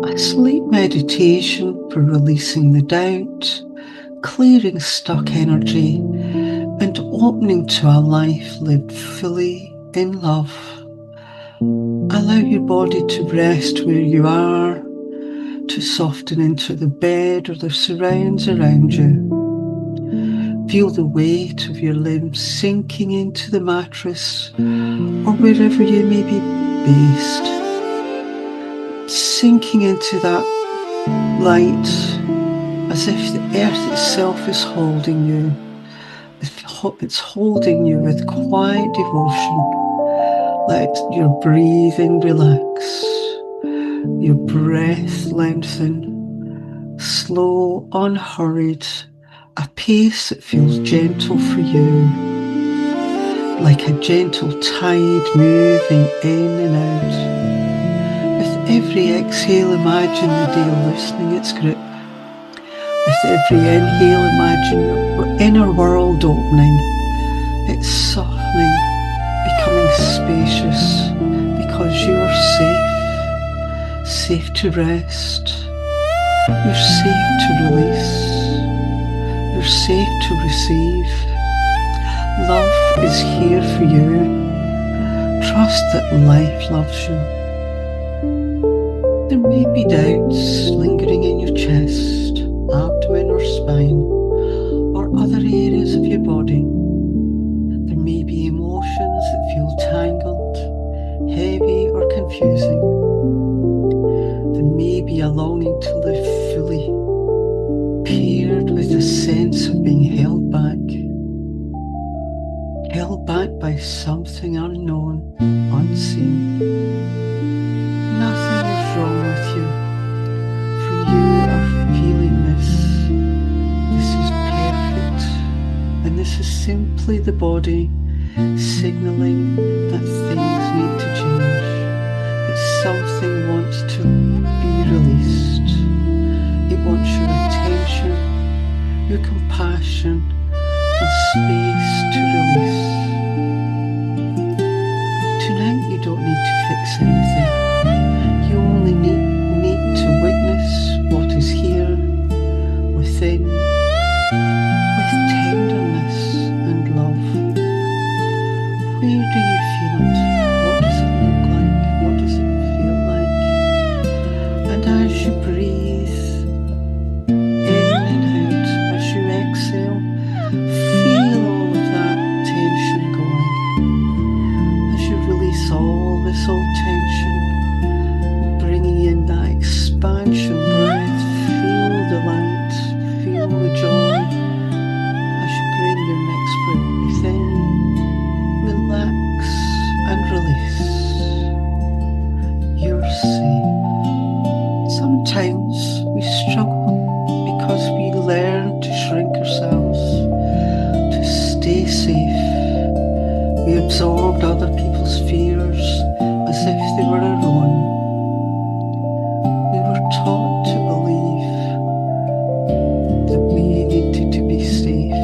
A sleep meditation for releasing the doubt, clearing stuck energy, and opening to a life lived fully in love. Allow your body to rest where you are, to soften into the bed or the surrounds around you. Feel the weight of your limbs sinking into the mattress or wherever you may be based. Sinking into that light as if the earth itself is holding you. It's holding you with quiet devotion. Let your breathing relax, your breath lengthen, slow, unhurried, a pace that feels gentle for you, like a gentle tide moving in and out. With every exhale, imagine the day loosening its grip. With every inhale, imagine your inner world opening. It's softening, becoming spacious, because you are safe to rest. You're safe to release. You're safe to receive. Love is here for you. Trust that life loves you. There may be doubts lingering in your chest, abdomen or spine, or other areas of your body. There may be emotions that feel tangled, heavy or confusing. There may be a longing to live fully, paired with a sense of being held back by something unknown, unseen. Nothing is wrong with you, for you are feeling this. This is perfect, and this is simply the body signaling that things need to change, that something wants to be released. It wants your attention, your compassion, and space to release. Tonight you don't need to fix anything. You only need to witness what is here, within, with tenderness and love. Where do you feel it? What does it look like? What does it feel like? And as you breathe in and out, as you exhale, feel all of that tension going. As you release all this old tension, bringing in that expansion breath, feel the light, feel the joy. As you bring your next breath in, relax and release. You're safe. Sometimes we struggle because we learn to shrink ourselves, to stay safe. We absorbed other people's fears as if they were our own. We were taught to believe that we needed to be safe.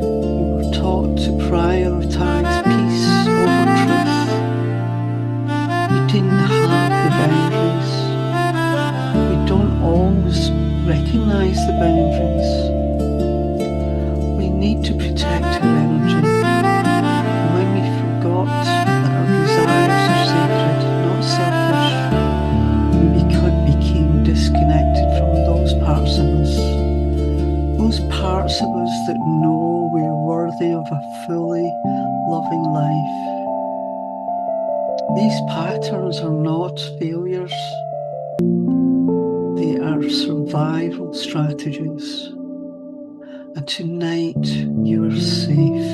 We were taught to prioritize peace over truth. We didn't have the boundaries. We don't always recognize the boundaries. We need to protect our energy. When we forgot that our desires are sacred, not selfish, we became disconnected from those parts of us that know we're worthy of a fully loving life. These patterns are not failures. They are survival strategies. And tonight you are safe.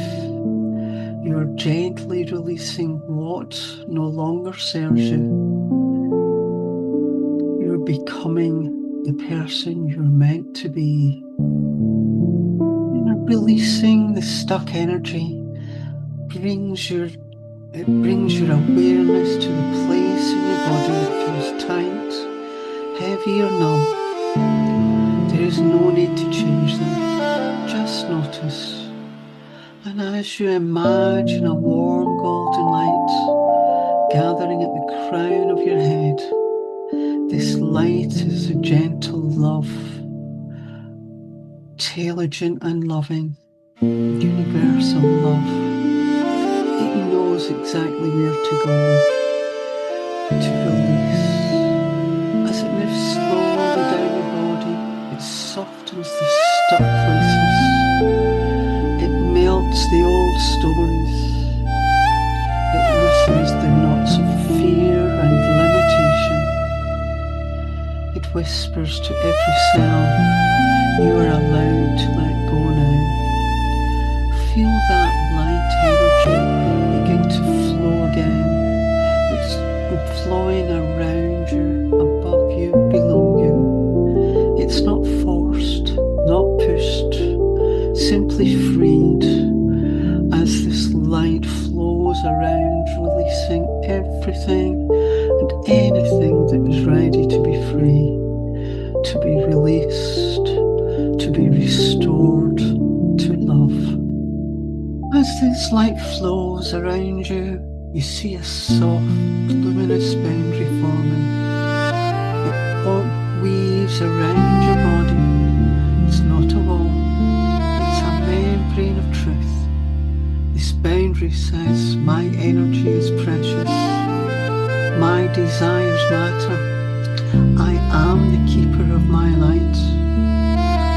You are gently releasing what no longer serves you. You're becoming the person you're meant to be. You're releasing the stuck energy. It brings your awareness to the place in your body that feels tight, heavy or numb. There is no need to change them. Just notice. And as you imagine a warm golden light gathering at the crown of your head, this light is a gentle love, intelligent and loving, universal love. It knows exactly where to go to release. As it moves slowly down your body, it softens the stuck places. It melts the old stories. It loosens the knots of fear and limitation. It whispers to every cell, you are allowed to let go now. Feel that light energy begin to flow again. It's flowing around you, above you, below you. It's not forced, not pushed, simply freed as this light flows around, releasing everything and anything that is ready to be free, to be released, to be restored to love. As this light flows around you, you see a soft, luminous boundary forming. It weaves around your body. It's not a wall, it's a membrane of truth. This boundary says, my energy is precious. My desires matter. I am the keeper of my light.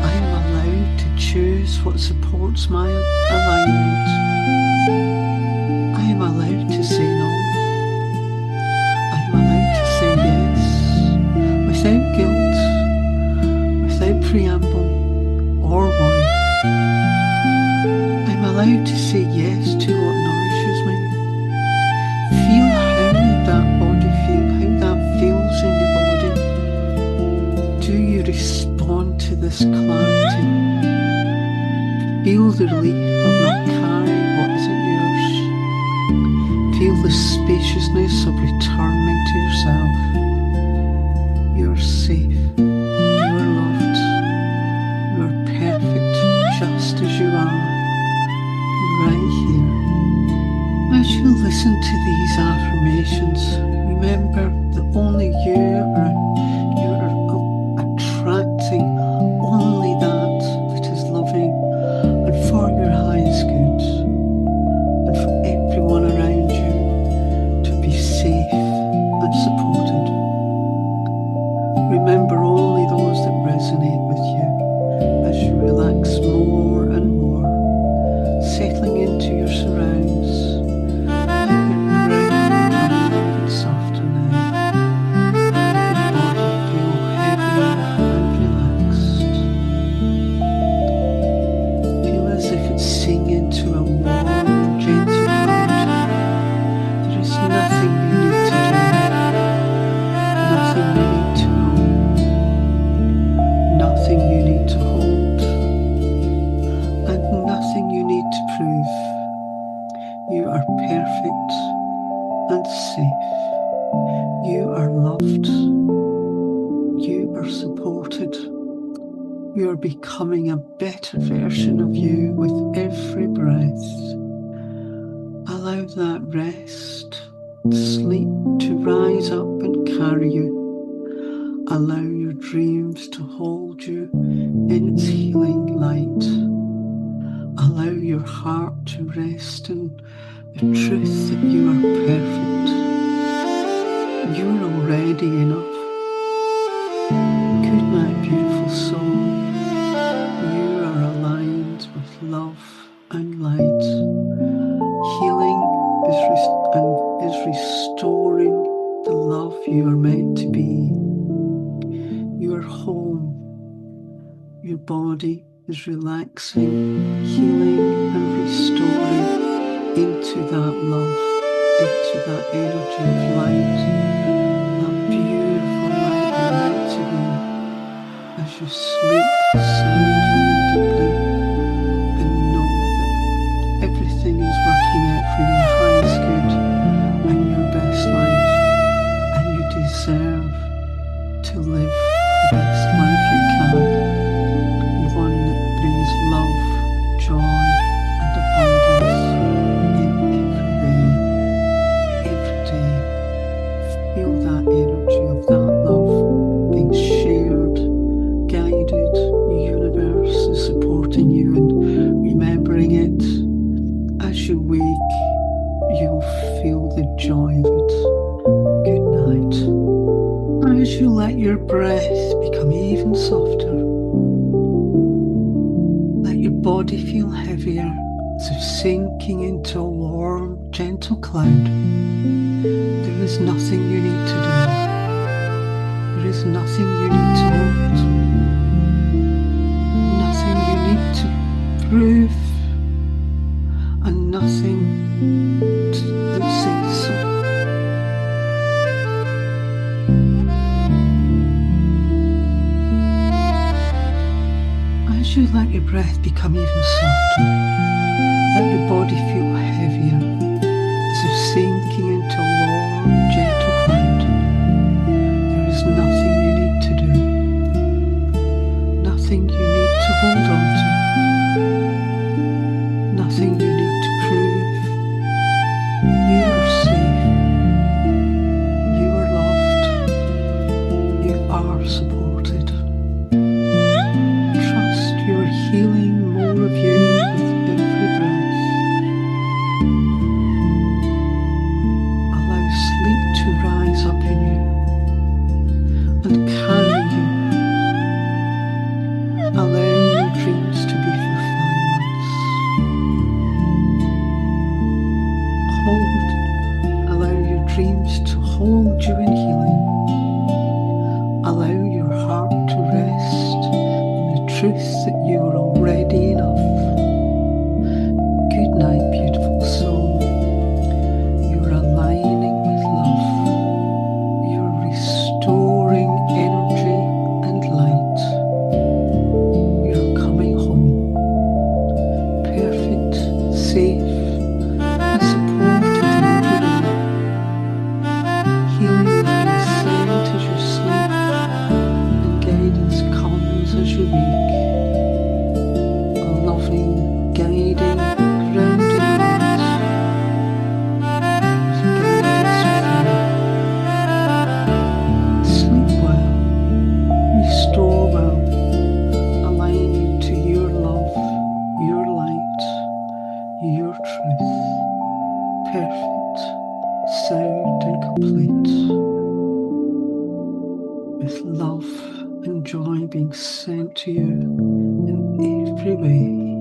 I am allowed to choose what supports my alignment. I am allowed to say no. I am allowed to say yes, without guilt, without preamble or worry. I am allowed to say yes to what nourishes me. Feel how that body feels, how that feels in your body. Do you respond to this clarity? Feel the relief of not carrying what isn't yours. Feel the spaciousness of returning to yourself. You're safe. You are loved. You are perfect just as you are, right here. As you listen to these affirmations, remember that only you are attracting only that is loving and for your highest good, and for everyone around you to be safe and supported. Remember only those that resonate with you as you relax more and more, settling into your surrounds. Softer now. Your body feel heavier and relaxed. Feel as if it's sinking into a warm, gentle cloud. There is nothing you need to do, nothing you need to know, nothing you need to hold, and nothing you need to prove. You are perfect and safe. You are loved. You are supported. You are becoming a better version of you with every breath. Allow that rest, sleep to rise up and carry you. Allow your dreams to hold you in its healing light. Allow your heart to rest in the truth that you are perfect. You are already enough. Good night, beautiful soul. You are aligned with love and light. Healing is restoring the love you are meant to be. You are home. Your body is relaxing, healing and restoring into that love, into that energy of light, that beautiful light you're meant to be, as you sleep soundly and deeply, and know that everything is working out for your highest good and your best life, and you deserve to live the best life you can, one that brings love, joy and abundance in every day. Feel that energy of that love As you let your breath become even softer, let your body feel heavier as if sinking into a warm, gentle cloud. There is nothing you need to do. There is nothing you need to hold. Nothing you need to prove. And nothing that says so. As you let your breath become even softer, let your body feel heavier, as if sinking into a warm, gentle cloud. There is nothing you need to do, nothing you need to hold on to, nothing you need to prove. You are safe, you are loved, you are supported. Trust you are healing more of you with every breath. Allow sleep to rise up in you and carry you. Allow your dreams to be fulfilling ones. Allow your dreams to hold you in healing. Allow your heart to rest in the truth that you are already enough. Good night, beautiful soul. You are aligning with love. You are restoring energy and light. You are coming home. Perfect, safe, and supported in every way. Healing is sent as you sleep, and guidance comes as you wake. A loving, guiding, grounding light with guidance within. Sleep well, restore well, aligning to your love, your light, your truth. Perfect, sound and complete, with love and joy being sent to you in every way.